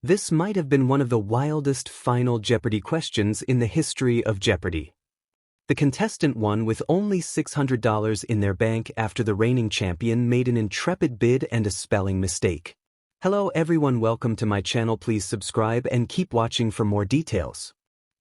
This might have been one of the wildest Final Jeopardy questions in the history of Jeopardy! The contestant won with only $600 in their bank after the reigning champion made an intrepid bid and a spelling mistake. Hello everyone, welcome to my channel. Please subscribe and keep watching for more details.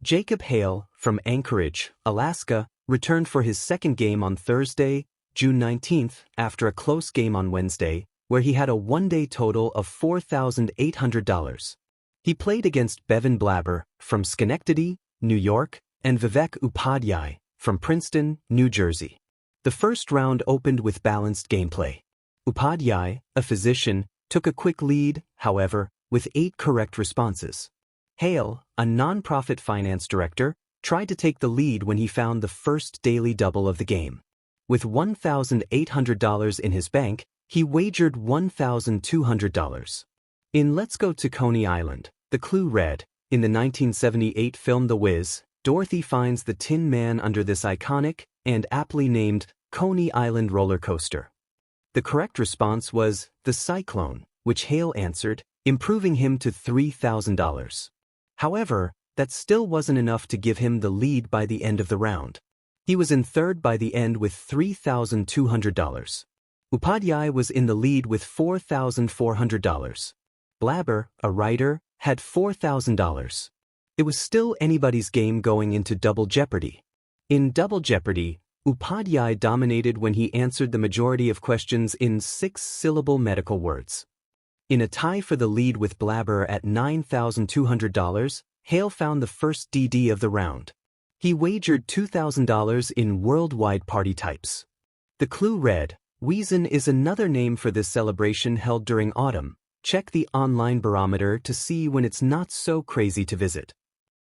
Jacob Hale, from Anchorage, Alaska, returned for his second game on Thursday, June 19th, after a close game on Wednesday, where he had a one-day total of $4,800. He played against Bevin Blaber, from Schenectady, New York, and Vivek Upadhyay, from Princeton, New Jersey. The first round opened with balanced gameplay. Upadhyay, a physician, took a quick lead, however, with 8 correct responses. Hale, a non-profit finance director, tried to take the lead when he found the first daily double of the game. With $1,800 in his bank, he wagered $1,200. In Let's Go To Coney Island, the clue read, in the 1978 film The Wiz, Dorothy finds the Tin Man under this iconic and aptly named Coney Island roller coaster. The correct response was the Cyclone, which Hale answered, improving him to $3,000. However, that still wasn't enough to give him the lead by the end of the round. He was in third by the end with $3,200. Upadhyay was in the lead with $4,400. Blaber, a writer, had $4,000. It was still anybody's game going into Double Jeopardy. In Double Jeopardy, Upadhyay dominated when he answered the majority of questions in 6-syllable medical words. In a tie for the lead with Blaber at $9,200, Hale found the first DD of the round. He wagered $2,000 in worldwide party types. The clue read, Wiesn is another name for this celebration held during autumn. Check the online barometer to see when it's not so crazy to visit.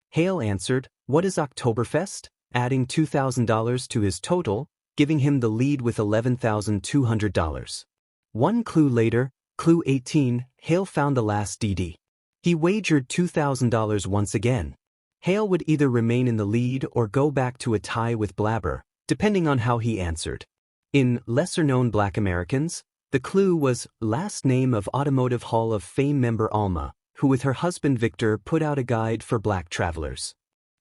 Hale answered, what is Oktoberfest? Adding $2,000 to his total, giving him the lead with $11,200. One clue later, clue 18, Hale found the last DD. He wagered $2,000 once again. Hale would either remain in the lead or go back to a tie with Blaber, depending on how he answered. In Lesser-Known Black Americans, the clue was last name of Automotive Hall of Fame member Alma, who with her husband Victor put out a guide for black travelers.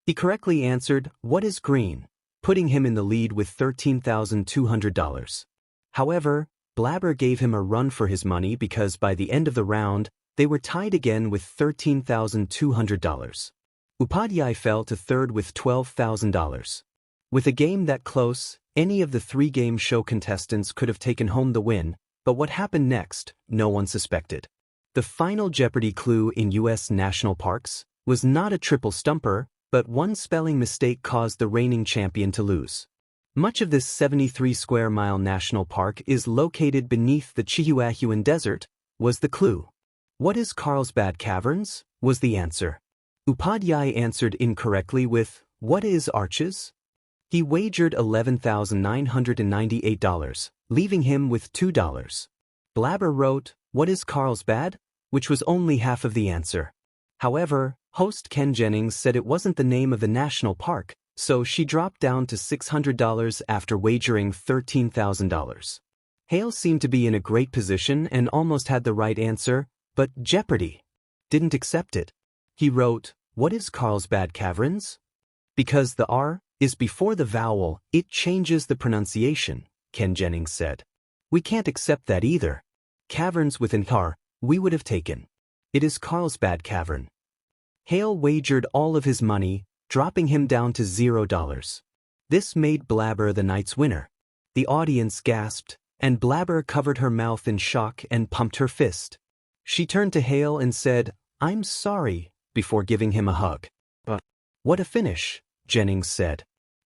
He correctly answered, what is green? Putting him in the lead with $13,200. However, Blaber gave him a run for his money because by the end of the round, they were tied again with $13,200. Upadhyay fell to third with $12,000. With a game that close, any of the 3 game show contestants could have taken home the win, but what happened next, no one suspected. The Final Jeopardy clue in U.S. national parks was not a triple stumper, but one spelling mistake caused the reigning champion to lose. Much of this 73-square-mile national park is located beneath the Chihuahuan Desert, was the clue. What is Carlsbad Caverns? Was the answer. Upadhyay answered incorrectly with, what is Arches? He wagered $11,998, leaving him with $2. Blaber wrote, what is Carlsbad? Which was only half of the answer. However, host Ken Jennings said it wasn't the name of the national park, so she dropped down to $600 after wagering $13,000. Hale seemed to be in a great position and almost had the right answer, but Jeopardy! Didn't accept it. He wrote, what is Carlsbad Caverns? Because the R is before the vowel, it changes the pronunciation, Ken Jennings said. We can't accept that either. Caverns with an R, we would have taken. It is Carlsbad Cavern. Hale wagered all of his money, dropping him down to $0. This made Blaber the night's winner. The audience gasped, and Blaber covered her mouth in shock and pumped her fist. She turned to Hale and said, I'm sorry, before giving him a hug. But what a finish, Jennings said.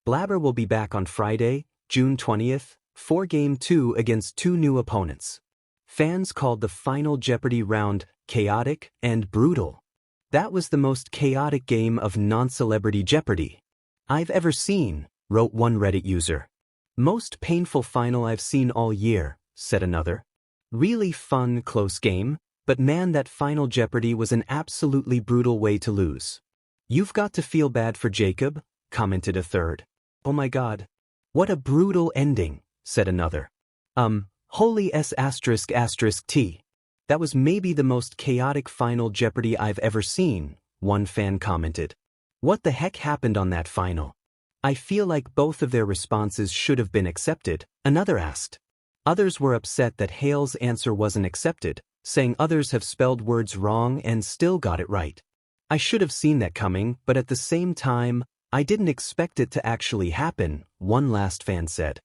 Blaber will be back on Friday, June 20th, for Game 2 against 2 new opponents. Fans called the Final Jeopardy round chaotic and brutal. That was the most chaotic game of non-celebrity Jeopardy I've ever seen, wrote one Reddit user. Most painful final I've seen all year, said another. Really fun, close game, but man, that Final Jeopardy was an absolutely brutal way to lose. You've got to feel bad for Jacob, commented a third. Oh my God. What a brutal ending, said another. Holy S***T. That was maybe the most chaotic Final Jeopardy I've ever seen, one fan commented. What the heck happened on that final? I feel like both of their responses should have been accepted, another asked. Others were upset that Hale's answer wasn't accepted, saying others have spelled words wrong and still got it right. I should have seen that coming, but at the same time, I didn't expect it to actually happen, one last fan said.